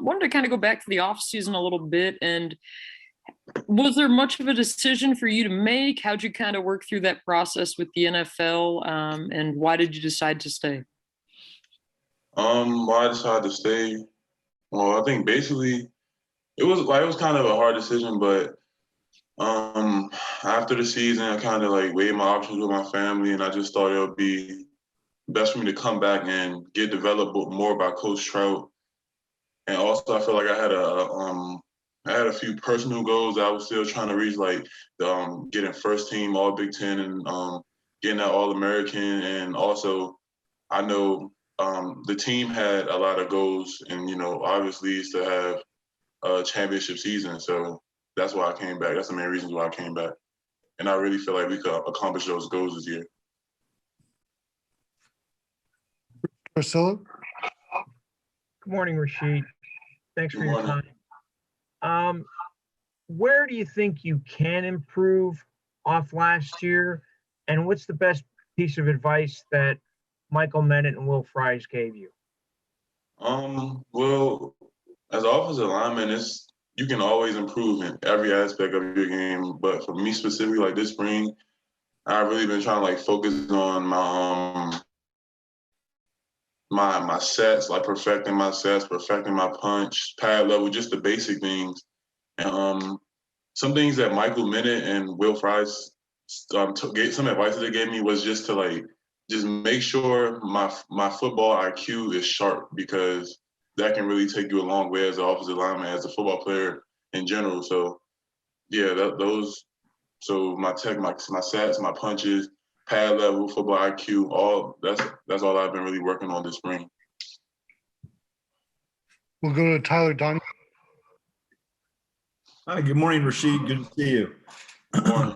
wanted to kind of go back to the off season a little bit. And was there much of a decision for you to make? How'd you kind of work through that process with the NFL? And why did you decide to stay? Why I decided to stay? Well, I think basically it was kind of a hard decision, but after the season, I kind of like weighed my options with my family, and I just thought it would be best for me to come back and get developed more by Coach Trout. And also, I feel like I had a few personal goals that I was still trying to reach, like getting first team All Big Ten and getting that All American. And also, I know the team had a lot of goals, and obviously, is to have a championship season. So that's why I came back. That's the main reasons why I came back. And I really feel like we could accomplish those goals this year. Priscilla? Good morning, Rasheed. Thanks for Good your morning. time. Where do you think you can improve off last year? And what's the best piece of advice that Michael Menet and Will Fries gave you? Well, as an offensive lineman, you can always improve in every aspect of your game. But for me specifically, like this spring, I've really been trying to like focus on my sets, like perfecting my sets, perfecting my punch, pad level, just the basic things. And some things that Michael Menet and Will Fries gave some advice that they gave me was just to just make sure my football IQ is sharp, because that can really take you a long way as an offensive lineman, as a football player in general. So yeah, so my sets, my punches, pad level, football IQ, that's all I've been really working on this spring. We'll go to Tyler Don. Hi, good morning, Rasheed. Good to see you. Good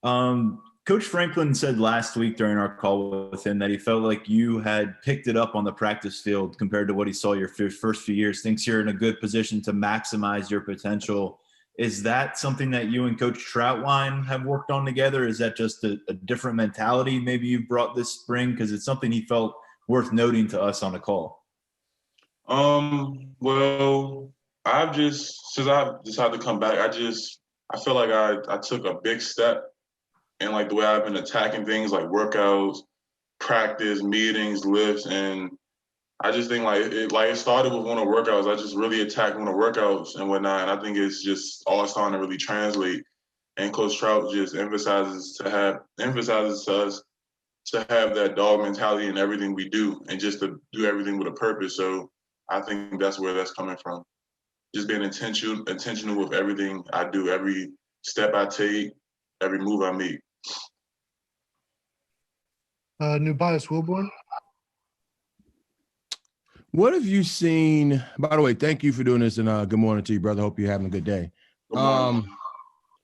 morning. Coach Franklin said last week during our call with him that he felt like you had picked it up on the practice field compared to what he saw your first few years. Thinks you're in a good position to maximize your potential. Is that something that you and Coach Troutwine have worked on together? Is that just a different mentality maybe you brought this spring? Because it's something he felt worth noting to us on the call. Well, since I've decided to come back, I feel like I took a big step in like the way I've been attacking things like workouts, practice, meetings, lifts, and I just think it started with one of the workouts. I just really attacked one of the workouts and whatnot, and I think it's just all starting to really translate. And Coach Trout just emphasizes to us to have that dog mentality in everything we do, and just to do everything with a purpose. So I think that's where that's coming from. Just being intentional with everything I do, every step I take, every move I make. Nubias Wilborn. What have you seen? By the way, thank you for doing this, and good morning to you, brother. Hope you're having a good day. Good morning.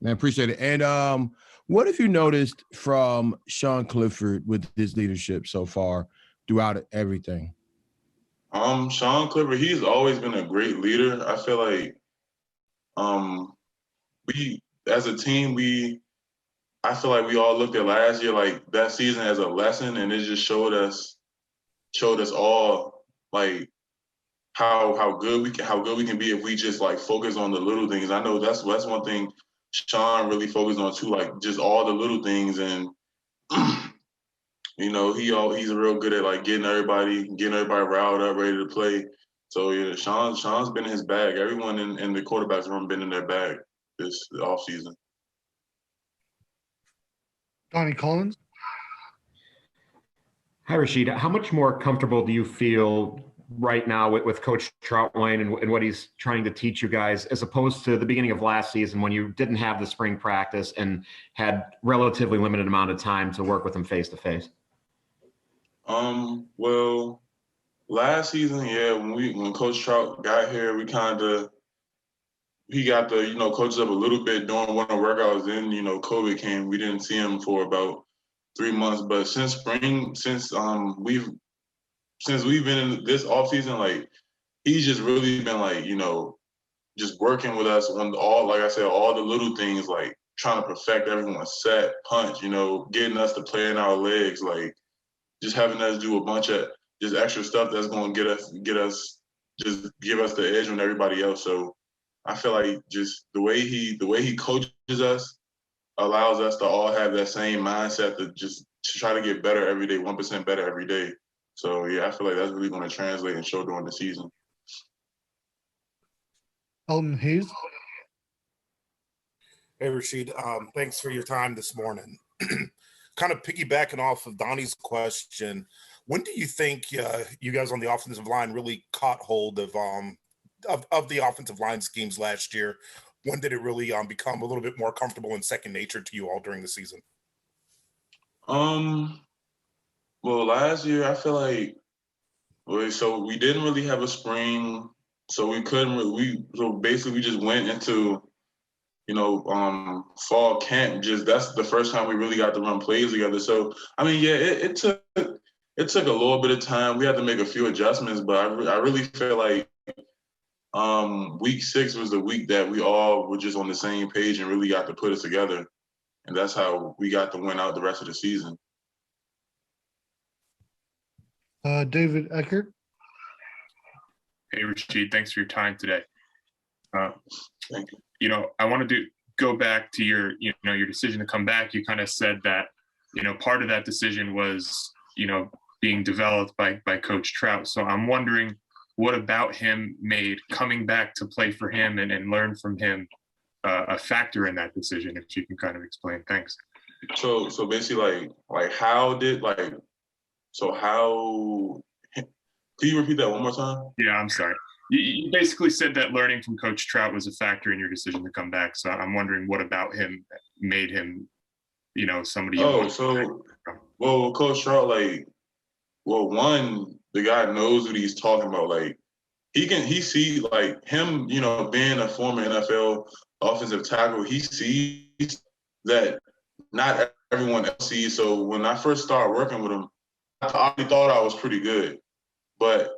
Man, appreciate it. And what have you noticed from Sean Clifford with his leadership so far throughout everything? Sean Clifford, he's always been a great leader. I feel like we as a team, I feel like we all looked at last year like that season as a lesson, and it just showed us all like how good we can be if we just like focus on the little things. I know that's one thing Sean really focused on too, like just all the little things. And he's real good at like getting everybody riled up, ready to play. So yeah, Sean's been in his bag. Everyone in the quarterback's room been in their bag this offseason. Donnie Collins. Hi, Rasheed. How much more comfortable do you feel right now with Coach Troutwine and what he's trying to teach you guys, as opposed to the beginning of last season when you didn't have the spring practice and had relatively limited amount of time to work with him face to face? Well, last season, yeah, when Coach Trout got here, he got the coach us up a little bit during one of the workouts. Then COVID came. We didn't see him for about 3 months. But since spring, since we've been in this off season, like he's just really been just working with us on like I said, all the little things, like trying to perfect everyone's set, punch, getting us to play in our legs, like just having us do a bunch of just extra stuff that's going to get us just give us the edge on everybody else. So I feel like just the way he coaches us allows us to all have that same mindset to try to get better every day, 1% better every day. So yeah, I feel like that's really going to translate and show during the season. Elton Hayes. Hey, Rasheed. Thanks for your time this morning. Kind of piggybacking off of Donnie's question, when do you think you guys on the offensive line really caught hold of the offensive line schemes last year? When did it really become a little bit more comfortable and second nature to you all during the season? Well, last year I feel like so we didn't really have a spring, so we couldn't. So basically we just went into fall camp. That's the first time we really got to run plays together. So I mean, yeah, it took a little bit of time. We had to make a few adjustments, but I really feel like week 6 was the week that we all were just on the same page and really got to put it together, and that's how we got to win out the rest of the season. David Eckert. Hey, Rasheed, thanks for your time today. Thank you. I wanted to go back to your decision to come back. You kind of said that, part of that decision was, being developed by Coach Trout. So I'm wondering what about him made coming back to play for him and learn from him a factor in that decision, if you can kind of explain. Thanks. So basically how can you repeat that one more time? Yeah, I'm sorry. You basically said that learning from Coach Trout was a factor in your decision to come back. So I'm wondering what about him made him, somebody. Well, Coach Trout, one, the guy knows what he's talking about. He see him, being a former NFL offensive tackle, he sees that not everyone else sees. So when I first started working with him, I already thought I was pretty good. But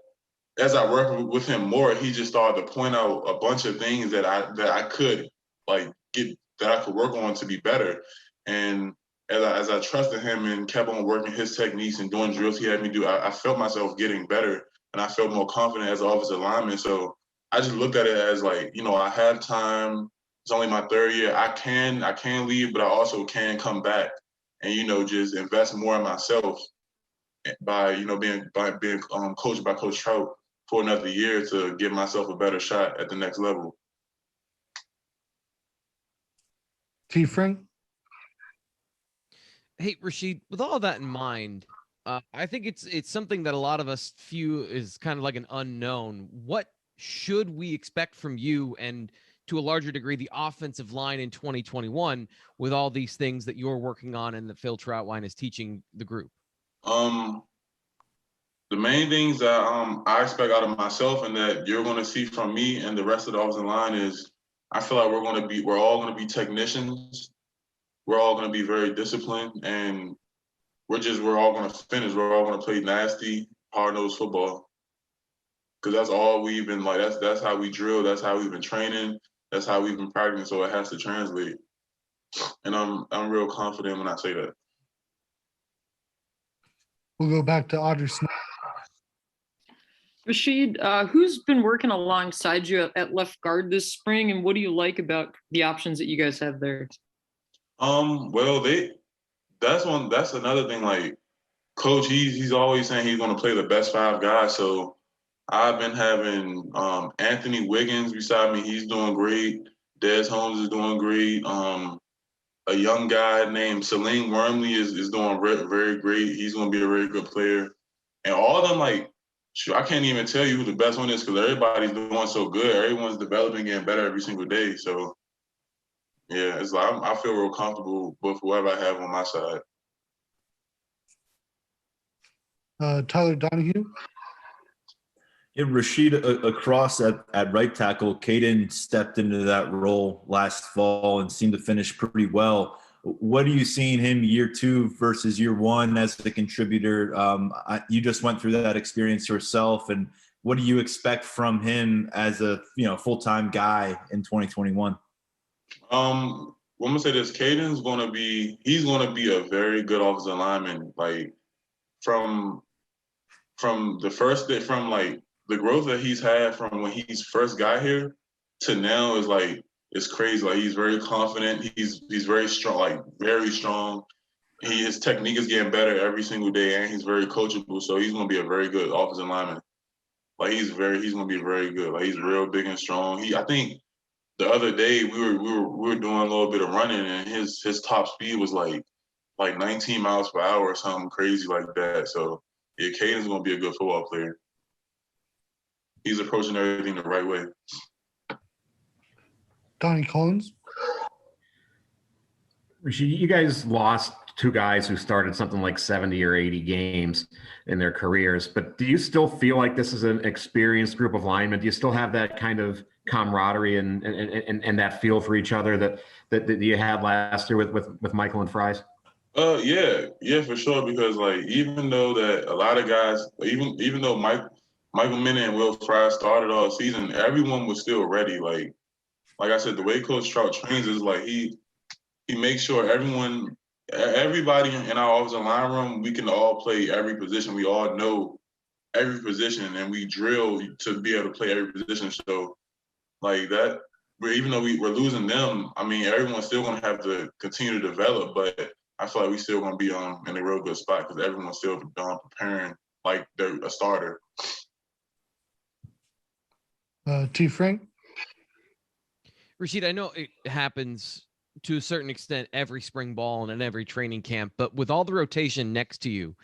as I worked with him more, he just started to point out a bunch of things that I could work on to be better. And as I trusted him and kept on working his techniques and doing drills he had me do, I felt myself getting better and I felt more confident as an offensive lineman. So I just looked at it as I have time. It's only my 3rd year. I can leave, but I also can come back and just invest more in myself by being coached by Coach Trout for another year to give myself a better shot at the next level. T. Frank. Hey, Rasheed, with all that in mind, I think it's something that a lot of us view is kind of like an unknown. What should we expect from you and, to a larger degree, the offensive line in 2021 with all these things that you're working on and that Phil Troutwine is teaching the group? The main things that I expect out of myself and that you're going to see from me and the rest of the offensive line is I feel like we're all going to be technicians. We're all going to be very disciplined, and we're all going to finish. We're all going to play nasty, hard-nosed football. Because that's all we've been that's how we drill. That's how we've been training. That's how we've been practicing. So it has to translate. And I'm real confident when I say that. We'll go back to Audrey Smith. Rasheed, who's been working alongside you at left guard this spring, and what do you like about the options that you guys have there? Well, that's another thing. Coach, he's always saying he's going to play the best 5 guys. So I've been having Anthony Wiggins beside me. He's doing great. Des Holmes is doing great. A young guy named Salim Wormley is doing very great. He's going to be a very good player. And all of them, I can't even tell you who the best one is because everybody's doing so good. Everyone's developing and getting better every single day. So, yeah, it's I feel real comfortable with whoever I have on my side. Tyler Donahue. Yeah, Rasheed across at right tackle, Caden stepped into that role last fall and seemed to finish pretty well. What are you seeing him year 2 versus year 1 as a contributor? You just went through that experience yourself, and what do you expect from him as a full-time guy in 2021? I'm gonna say this: Caden's gonna be a very good offensive lineman. From the first day, from the growth that he's had from when he's first got here to now is like it's crazy. Like he's very confident. He's very strong, like very strong. His technique is getting better every single day, and he's very coachable. So he's gonna be a very good offensive lineman. Like he's gonna be very good. Like he's real big and strong. I think the other day we were doing a little bit of running, and his top speed was like 19 miles per hour or something crazy like that. So yeah, Caden's gonna be a good football player. He's approaching everything the right way. Donnie Collins. Rasheed, you guys lost two guys who started something like 70 or 80 games in their careers, but do you still feel like this is an experienced group of linemen? Do you still have that kind of camaraderie and that feel for each other that you had last year with Michael and Fries? Yeah, for sure. Because like even though that a lot of guys, even though Michael Minnie and Will Fry started all season, everyone was still ready. Like I said, the way Coach Trout trains is like he makes sure everybody in our offensive line room, we can all play every position. We all know every position, and we drill to be able to play every position. So like that, even though we're losing them, I mean, everyone's still going to have to continue to develop, but I feel like we still going to be in a real good spot because everyone's still preparing like they're a starter. T. Frank. Rasheed, I know it happens to a certain extent every spring ball and in every training camp, but with all the rotation next to you,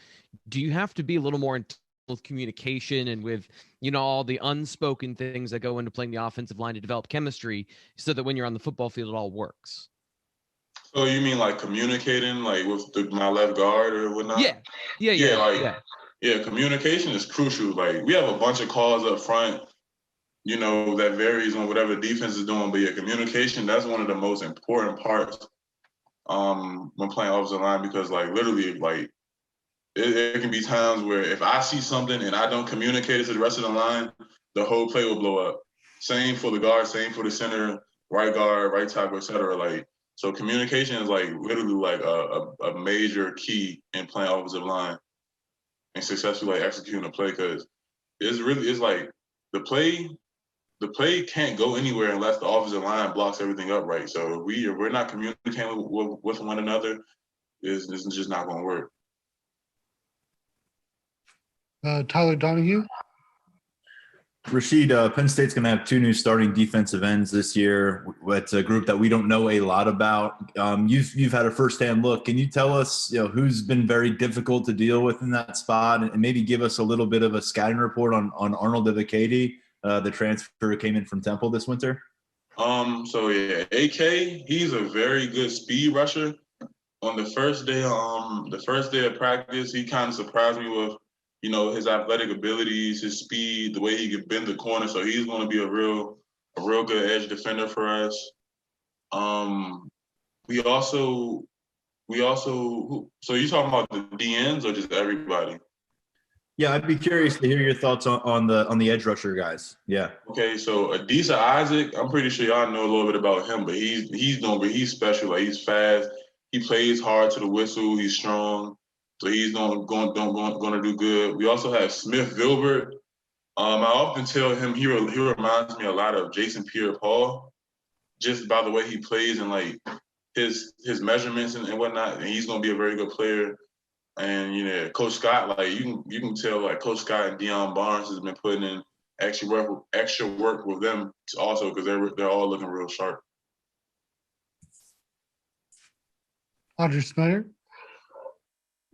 do you have to be a little more in with communication and with, all the unspoken things that go into playing the offensive line to develop chemistry so that when you're on the football field, it all works? So you mean like communicating like with my left guard or whatnot? Yeah. Communication is crucial. Like we have a bunch of calls up front, that varies on whatever the defense is doing. But yeah, communication, that's one of the most important parts when playing offensive line because like literally like it can be times where if I see something and I don't communicate it to the rest of the line, the whole play will blow up. Same for the guard, same for the center, right guard, right tackle, etc. Like so communication is like literally like a major key in playing offensive line and successfully like executing a play because it's like the play can't go anywhere unless the offensive line blocks everything up right. So if we're not communicating with one another, it's just not going to work. Tyler Donahue. Rasheed, Penn State's going to have two new starting defensive ends this year. It's a group that we don't know a lot about. You've had a firsthand look. Can you tell us, who's been very difficult to deal with in that spot, and maybe give us a little bit of a scouting report on Arnold Ivakady, the transfer who came in from Temple this winter? So yeah, AK, he's a very good speed rusher. On the first day of practice, he kind of surprised me with his athletic abilities, his speed, the way he could bend the corner. So he's going to be a real good edge defender for us. We also. So you talking about the DNs or just everybody? Yeah, I'd be curious to hear your thoughts on the edge rusher guys. Yeah. Okay, so Adisa Isaac, I'm pretty sure y'all know a little bit about him, but he's special. Like he's fast. He plays hard to the whistle. He's strong. So he's going to do good. We also have Smith Vilbert. I often tell him he reminds me a lot of Jason Pierre-Paul, just by the way he plays and like his measurements and whatnot. And he's going to be a very good player. And Coach Scott, like you can tell, like Coach Scott and Deion Barnes has been putting in extra work with them also because they're all looking real sharp. Audrey Snyder.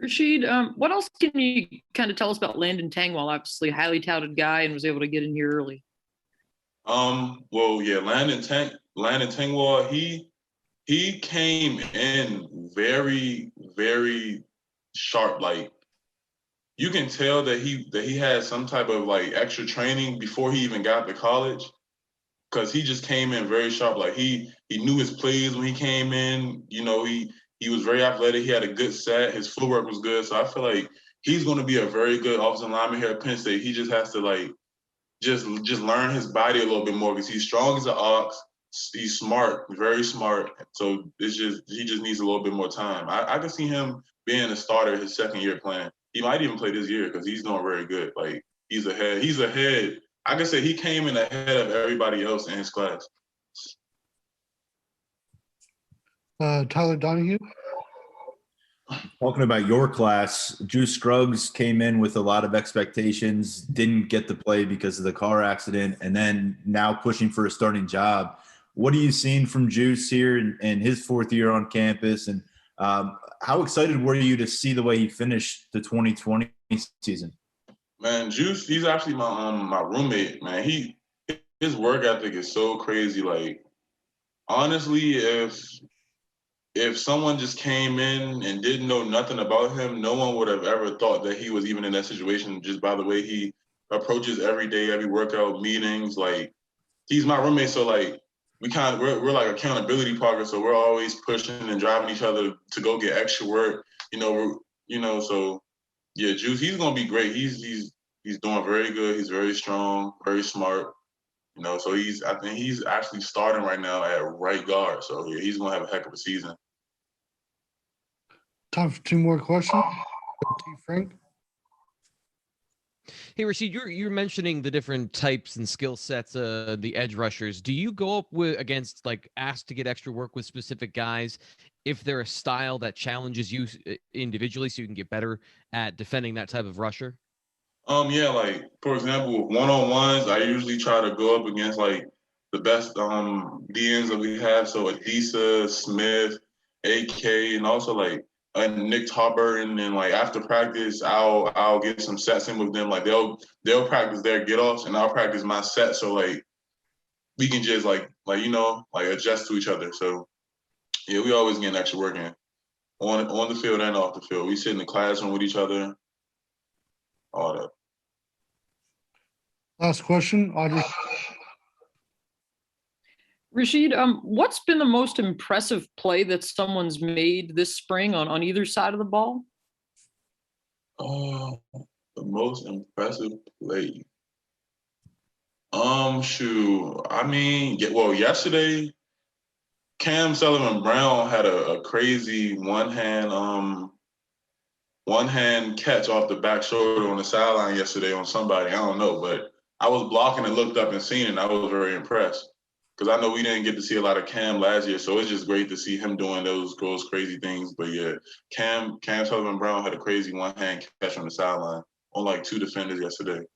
Rasheed, what else can you kind of tell us about Landon Tangwall? Obviously, a highly touted guy and was able to get in here early. Well, yeah, Landon Tangwall, he came in very, very sharp. Like you can tell that he had some type of like extra training before he even got to college, because he just came in very sharp. Like he knew his plays when he came in. He was very athletic. He had a good set. His footwork was good. So I feel like he's going to be a very good offensive lineman here at Penn State. He just has to like just learn his body a little bit more because he's strong as an ox. He's smart, very smart. So he just needs a little bit more time. I can see him being a starter his second year playing. He might even play this year because he's doing very good. Like He's ahead. He's ahead. I can say he came in ahead of everybody else in his class. Tyler Donahue. Talking about your class, Juice Scruggs came in with a lot of expectations, didn't get to play because of the car accident, and then now pushing for a starting job. What are you seeing from Juice here in his fourth year on campus? And how excited were you to see the way he finished the 2020 season? Man, Juice, he's actually my roommate, man. His work ethic is so crazy. Like, honestly, if someone just came in and didn't know nothing about him, no one would have ever thought that he was even in that situation just by the way he approaches every day, every workout, meetings. Like, he's my roommate, so like we're like accountability partners, so we're always pushing and driving each other to go get extra work. So yeah, Juice, he's gonna be great. He's doing very good. He's very strong, very smart. So I think he's actually starting right now at right guard. So yeah, he's gonna have a heck of a season. Time for 2 more questions. T. Frank. Hey, Rasheed, you're mentioning the different types and skill sets, the edge rushers. Do you go up against, like, ask to get extra work with specific guys if they're a style that challenges you individually so you can get better at defending that type of rusher? Yeah, like for example, with one-on-ones, I usually try to go up against like the best DNs that we have. So Adisa, Smith, AK, and also like Nick Topper. And then like after practice, I'll get some sets in with them. Like they'll practice their get-offs and I'll practice my set. So like we can just like adjust to each other. So yeah, we always getting extra work in on the field and off the field. We sit in the classroom with each other, all that. Last question, Audrey. Rasheed, what's been the most impressive play that someone's made this spring on either side of the ball? Oh, the most impressive play. Shoot. I mean, yesterday, Cam Sullivan Brown had a crazy one hand catch off the back shoulder on the sideline yesterday on somebody. I don't know, but I was blocking and looked up and seen it, and I was very impressed. Because I know we didn't get to see a lot of Cam last year, so it's just great to see him doing those crazy things. But yeah, Cam Sullivan Brown had a crazy one hand catch on the sideline on like 2 defenders yesterday.